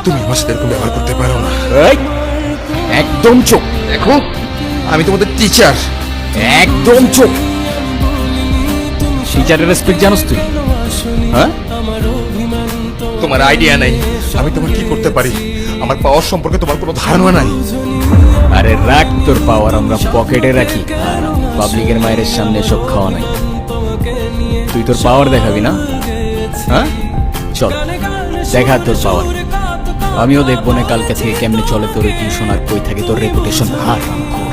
তুমি আমার সাথে এরকম ব্যবহার করতে পারো না। এই, একদম চুপ। দেখো, আমি তোমাদের টিচার। একদম চুপ। টিচারের রেসপেক্ট জানোস তুই? হ্যাঁ, তোমার আইডিয়া নাই আমি তোমার কি করতে পারি। আমার পাওয়ার সম্পর্কে তোমার কোনো ধারণা নাই। আরে রাখ তোর পাওয়ার, আমরা পকেটে রাখি আর পাবলিকের মায়ের সামনে সব খাওয়া নাই। তুই তোর পাওয়ার দেখাবি না? হ্যাঁ, চল দেখা তোর পাওয়ার। আমিও দেখবো না কালকে থেকে কেমনে চলে তোর টিউশন আর কই থাকে তোর রেপুটেশন। হারাম।